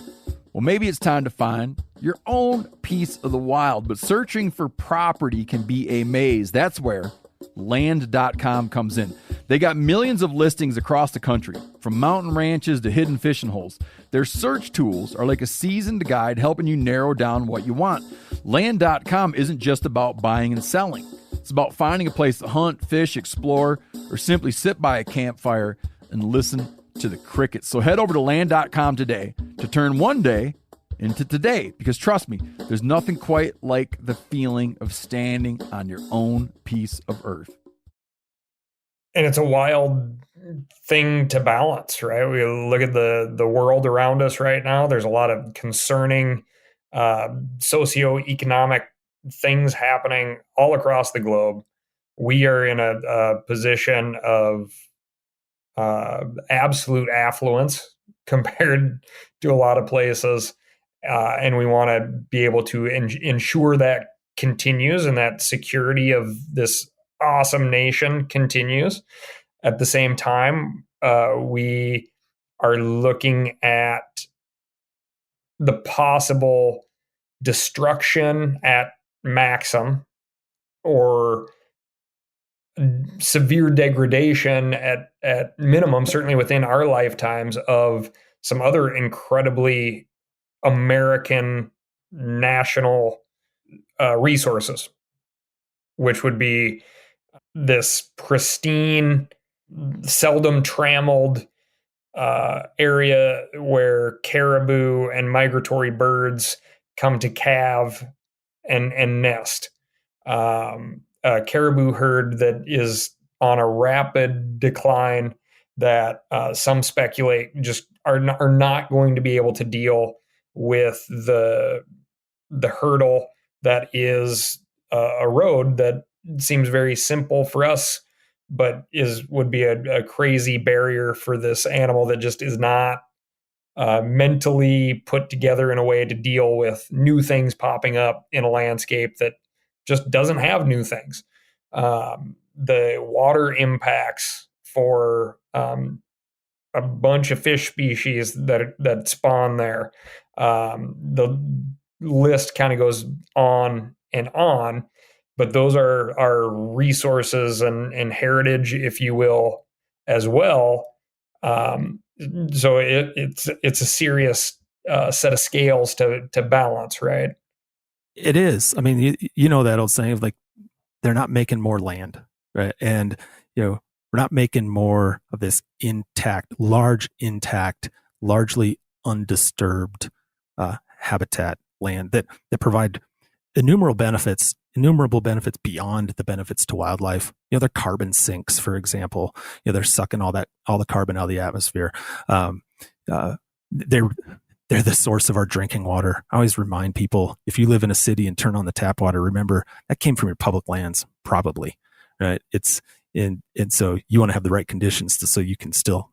Well, maybe it's time to find your own piece of the wild, but searching for property can be a maze. That's where Land.com comes in. They got millions of listings across the country, from mountain ranches to hidden fishing holes. Their search tools are like a seasoned guide helping you narrow down what you want. Land.com isn't just about buying and selling. It's about finding a place to hunt, fish, explore, or simply sit by a campfire and listen to the crickets. So head over to Land.com today to turn one day into today, because trust me, there's nothing quite like the feeling of standing on your own piece of earth. And it's a wild thing to balance, right? We look at the world around us right now. There's a lot of concerning socioeconomic things happening all across the globe. We are in a position of absolute affluence compared to a lot of places. And we want to be able to ensure that continues and that security of this awesome nation continues. At the same time, we are looking at the possible destruction at maximum or severe degradation at minimum, certainly within our lifetimes, of some other incredibly American national resources, which would be this pristine, seldom trammeled area where caribou and migratory birds come to calve and nest. A caribou herd that is on a rapid decline that some speculate just are not going to be able to deal with the hurdle that is a road that seems very simple for us, but would be a crazy barrier for this animal that just is not mentally put together in a way to deal with new things popping up in a landscape that just doesn't have new things. The water impacts for a bunch of fish species that spawn there. The list kind of goes on and on, but those are resources and heritage, if you will, as well. So it's a serious set of scales to balance, right? It is. I mean, you know that old saying of like, they're not making more land, right? And, we're not making more of this intact, largely undisturbed habitat land that provide innumerable benefits beyond the benefits to wildlife. They're carbon sinks, for example. They're sucking all the carbon out of the atmosphere. They're the source of our drinking water. I always remind people, if you live in a city and turn on the tap water, remember that came from your public lands, probably, right? And so you want to have the right conditions so you can still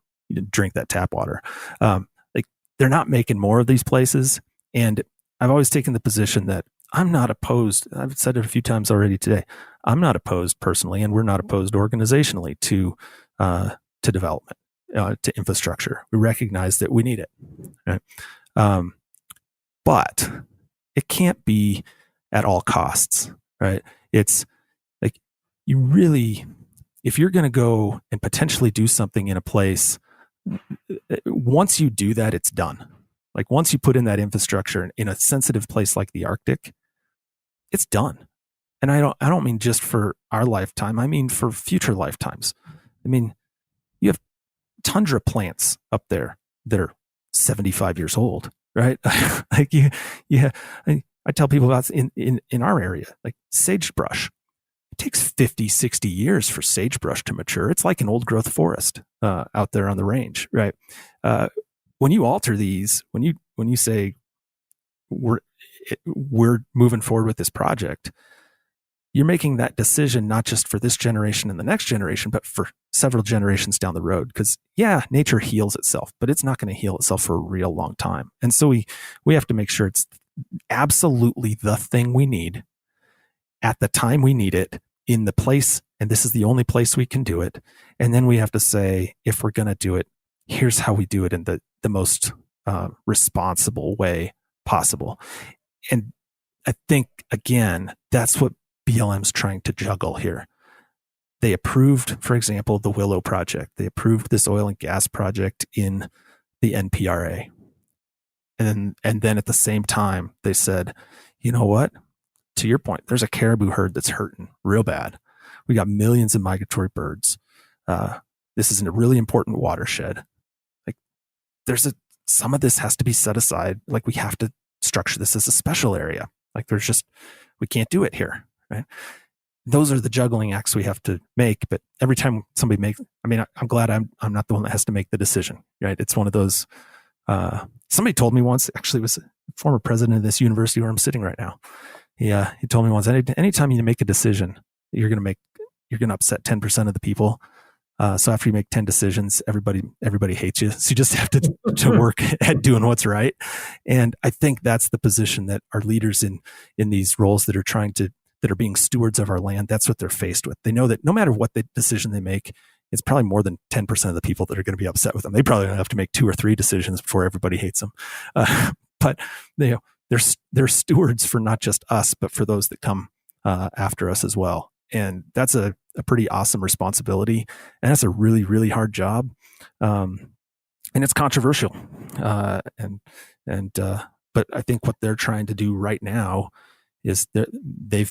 drink that tap water. Like, they're not making more of these places. And I've always taken the position that I'm not opposed. I've said it a few times already today. I'm not opposed personally, and we're not opposed organizationally to development, to infrastructure. We recognize that we need it, right? But it can't be at all costs, right? It's like, if you're going to go and potentially do something in a place, once you do that, it's done. Like, once you put in that infrastructure in a sensitive place like the Arctic, it's done. And I don't mean just for our lifetime. I mean for future lifetimes. I mean, you have tundra plants up there that are 75 years old, right? Like, I tell people about in our area, like sagebrush. It takes 50, 60 years for sagebrush to mature. It's like an old growth forest out there on the range, right? When you alter these, when you say we're moving forward with this project, you're making that decision not just for this generation and the next generation, but for several generations down the road. Because nature heals itself, but it's not going to heal itself for a real long time. And so we have to make sure it's absolutely the thing we need at the time we need it, in the place, and this is the only place we can do it. And then we have to say, if we're going to do it, here's how we do it in the most responsible way possible. And I think, again, that's what BLM's trying to juggle here. They approved, for example, the Willow project. They approved this oil and gas project in the NPRA. And then at the same time, they said, you know what? To your point, there's a caribou herd that's hurting real bad. We got millions of migratory birds. This is a really important watershed. Like, some of this has to be set aside. Like, we have to structure this as a special area. Like, we can't do it here, right? Those are the juggling acts we have to make. But every time somebody I'm glad I'm not the one that has to make the decision, right? It's one of those, Somebody told me once, actually, it was a former president of this university where I'm sitting right now. He told me once, anytime you make a decision, you're going to upset 10% of the people. So after you make 10 decisions, everybody hates you. So you just have to work at doing what's right. And I think that's the position that our leaders in these roles that are being stewards of our land, that's what they're faced with. They know that no matter what the decision they make, it's probably more than 10% of the people that are going to be upset with them. They probably have to make 2 or 3 decisions before everybody hates them. But they're stewards for not just us, but for those that come after us as well. And that's a pretty awesome responsibility. And that's a really, really hard job. And it's controversial. But I think what they're trying to do right now is they've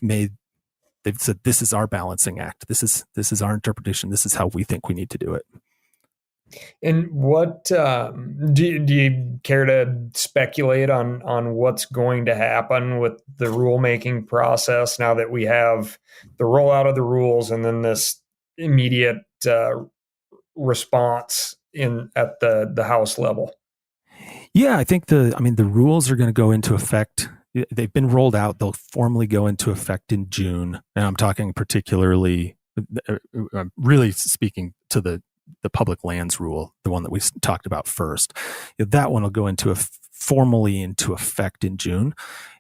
said, this is our balancing act. This is our interpretation. This is how we think we need to do it. And what do you care to speculate on what's going to happen with the rulemaking process now that we have the rollout of the rules and then this immediate response at the House level? Yeah, I think the rules are going to go into effect. They've been rolled out. They'll formally go into effect in June. And I'm talking particularly, really speaking to the public lands rule, the one that we talked about first. That one will go formally into effect in June.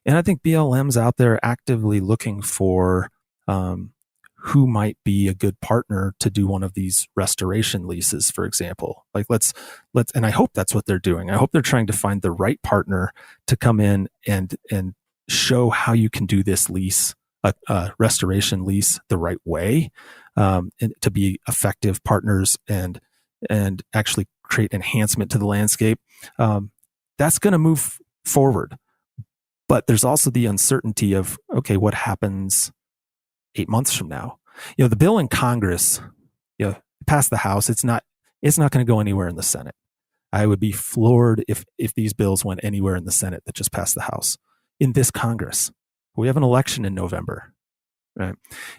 And I think BLM's out there actively looking for who might be a good partner to do one of these restoration leases, for example. Like let's, and I hope that's what they're doing. I hope they're trying to find the right partner to come in and show how you can do this lease, a restoration lease, the right way, and to be effective partners and actually create enhancement to the landscape. That's going to move forward. But there's also the uncertainty of, okay, what happens 8 months from now? The bill in Congress, passed the House. It's not going to go anywhere in the Senate. I would be floored if these bills went anywhere in the Senate that just passed the House. In this Congress, we have an election in November, right?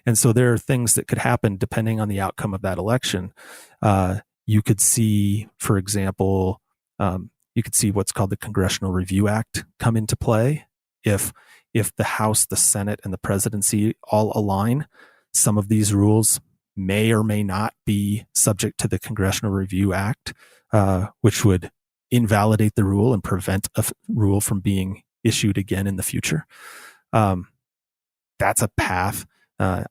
And so there are things that could happen depending on the outcome of that election. You could see, for example, what's called the Congressional Review Act come into play. If the House, the Senate, and the presidency all align, some of these rules may or may not be subject to the Congressional Review Act, which would invalidate the rule and prevent a rule from being issued again in the future. That's a path. I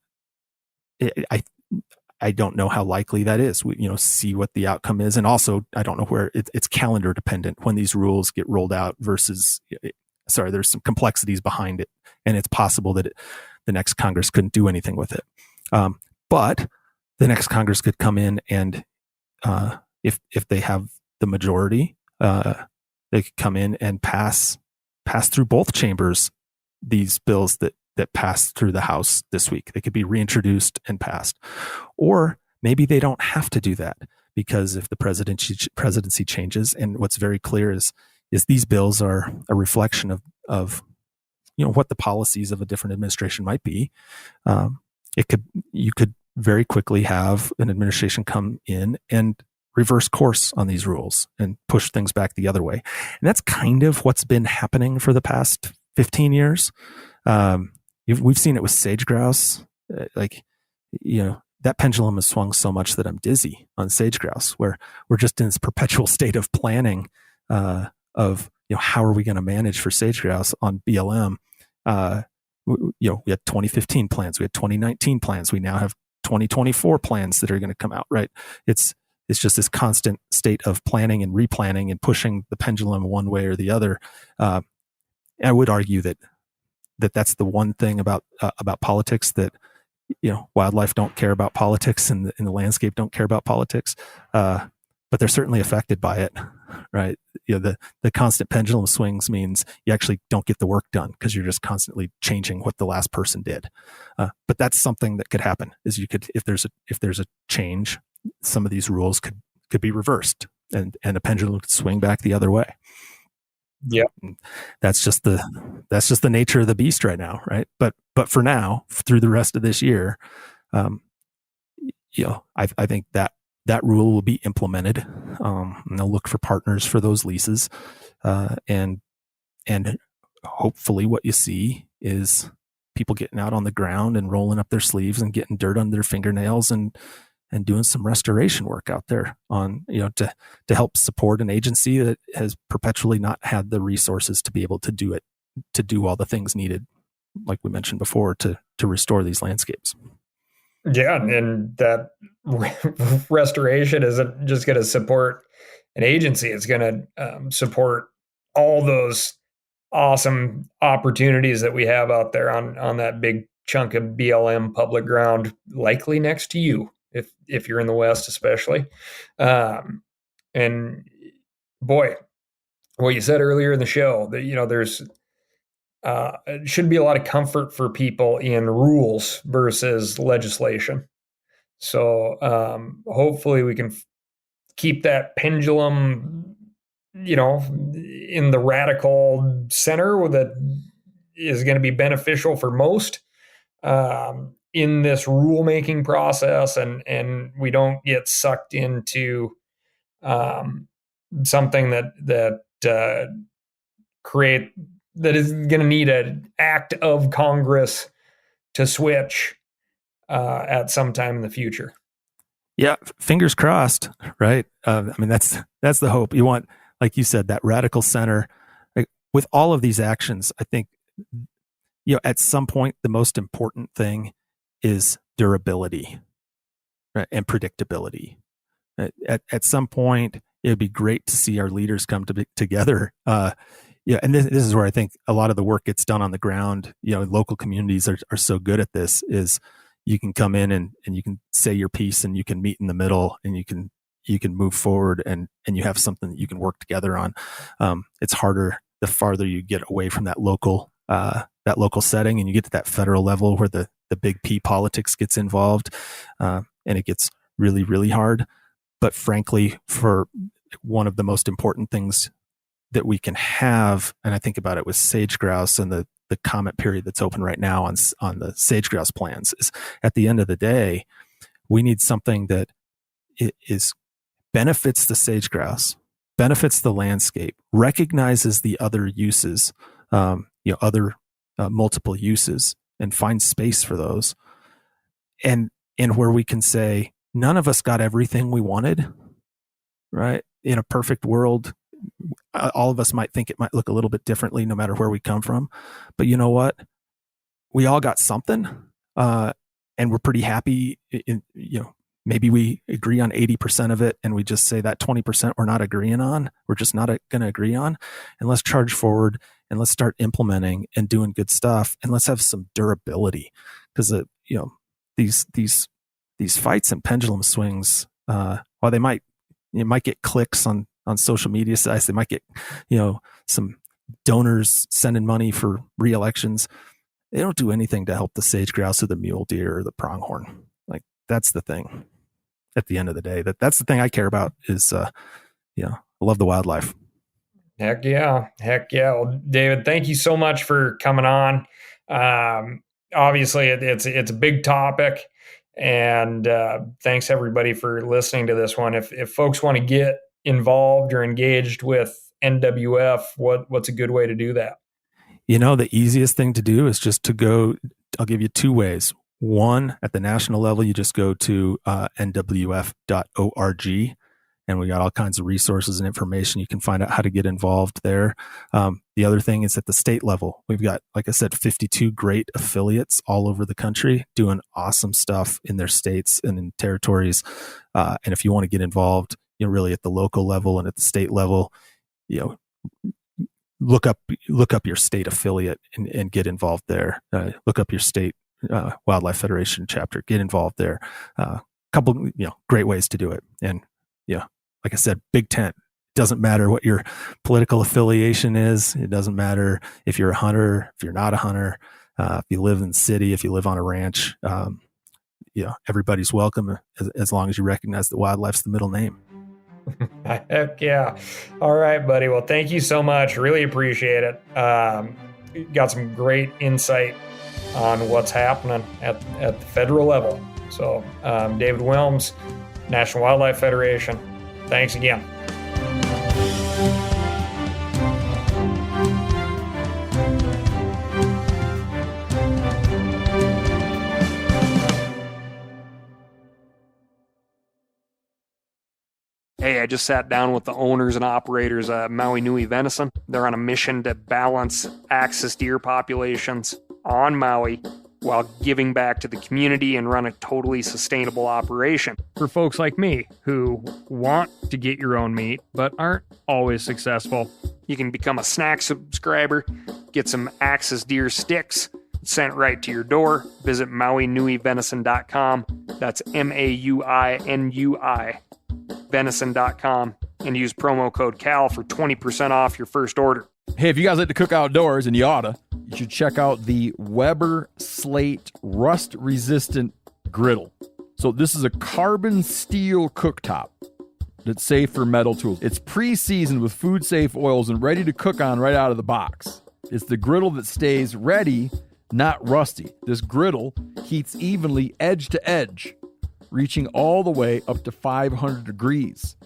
don't know how likely that is. See what the outcome is, and also I don't know where it's calendar dependent when these rules get rolled out versus. There's some complexities behind it, and it's possible that the next Congress couldn't do anything with it. But the next Congress could come in and, if they have the majority, they could come in and pass through both chambers these bills that passed through the House this week. They could be reintroduced and passed, or maybe they don't have to do that because if the presidency changes, and what's very clear is these bills are a reflection of what the policies of a different administration might be. You could very quickly have an administration come in and reverse course on these rules and push things back the other way. And that's kind of what's been happening for the past 15 years. We've seen it with sage grouse. That pendulum has swung so much that I'm dizzy on sage grouse, where we're just in this perpetual state of planning, of how are we going to manage for sage grouse on BLM. We had 2015 plans, we had 2019 plans, we now have 2024 plans that are going to come out, right? It's just this constant state of planning and replanning and pushing the pendulum one way or the other. I would argue that's the one thing about politics that wildlife don't care about politics, and the landscape don't care about politics, but they're certainly affected by it, right? The constant pendulum swings means you actually don't get the work done because you're just constantly changing what the last person did. But that's something that could happen. Is if there's a change, some of these rules could be reversed, and a pendulum could swing back the other way. Yeah, that's just the nature of the beast right now, right? But for now, through the rest of this year, I think that that rule will be implemented, and they'll look for partners for those leases, and hopefully what you see is people getting out on the ground and rolling up their sleeves and getting dirt under their fingernails and doing some restoration work out there on, to help support an agency that has perpetually not had the resources to be able to do all the things needed, like we mentioned before, to restore these landscapes. Yeah, and that restoration isn't just going to support an agency. It's going to support all those awesome opportunities that we have out there on that big chunk of BLM public ground, likely next to you, if you're in the West, especially. And boy, what you said earlier in the show, that there's should be a lot of comfort for people in rules versus legislation. So hopefully we can keep that pendulum, in the radical center that is going to be beneficial for most in this rulemaking process, and we don't get sucked into something that is going to need an act of Congress to switch at some time in the future. Yeah, fingers crossed, right? That's the hope. You want, like you said, that radical center. Like, with all of these actions, I think, at some point, the most important thing is durability, right, and predictability. At some point, it would be great to see our leaders come together. And this is where I think a lot of the work gets done on the ground. Local communities are so good at this. Is you can come in and you can say your piece, and you can meet in the middle, and you can move forward, and you have something that you can work together on. It's harder the farther you get away from that local setting, and you get to that federal level where the big P politics gets involved, and it gets really, really hard. But frankly, for one of the most important things that we can have, and I think about it with sage grouse and the comment period that's open right now on the sage grouse plans, is at the end of the day, we need something that benefits the sage grouse, benefits the landscape, recognizes the other uses, other multiple uses, and finds space for those, and where we can say none of us got everything we wanted, right? In a perfect world, all of us might think it might look a little bit differently no matter where we come from. But you know what? We all got something, and we're pretty happy. Maybe we agree on 80% of it, and we just say that 20% we're not agreeing on, we're just not going to agree on. And let's charge forward, and let's start implementing and doing good stuff, and let's have some durability. Because these fights and pendulum swings, while you might get clicks on social media sites, they might get, some donors sending money for re-elections. They don't do anything to help the sage grouse or the mule deer or the pronghorn. Like, that's the thing. At the end of the day, that's the thing I care about is, I love the wildlife. Heck yeah. Well, David, thank you so much for coming on. Obviously it's a big topic, and thanks everybody for listening to this one. If folks want to get involved or engaged with NWF, what's a good way to do that? The easiest thing to do is just to go. I'll give you two ways. One, at the national level, you just go to nwf.org, and we got all kinds of resources and information. You can find out how to get involved there. The other thing is at the state level. We've got, like I said, 52 great affiliates all over the country doing awesome stuff in their states and in territories. And if you want to get involved, really at the local level and at the state level, look up your state affiliate and get involved there. Look up your state Wildlife Federation chapter, get involved there. Couple, great ways to do it. And like I said, big tent. Doesn't matter what your political affiliation is. It doesn't matter if you're a hunter, if you're not a hunter, if you live in the city, if you live on a ranch. Everybody's welcome as long as you recognize that wildlife's the middle name. Heck yeah. All right, buddy. Well, thank you so much. Really appreciate it. Got some great insight on what's happening at the federal level. So, David Willms, National Wildlife Federation. Thanks again. Hey, I just sat down with the owners and operators of Maui Nui Venison. They're on a mission to balance axis deer populations on Maui while giving back to the community and run a totally sustainable operation. For folks like me who want to get your own meat but aren't always successful, you can become a snack subscriber, get some axis deer sticks sent right to your door. Visit MauiNuiVenison.com. That's MAUINUI. venison.com and use promo code CAL for 20% off your first order. Hey, if you guys like to cook outdoors, and you oughta, you should check out the Weber Slate Rust Resistant Griddle. So this is a carbon steel cooktop that's safe for metal tools. It's pre-seasoned with food-safe oils and ready to cook on right out of the box. It's the griddle that stays ready, not rusty. This griddle heats evenly edge to edge, reaching all the way up to 500 degrees.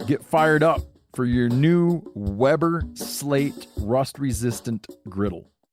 Get fired up for your new Weber Slate Rust Resistant Griddle.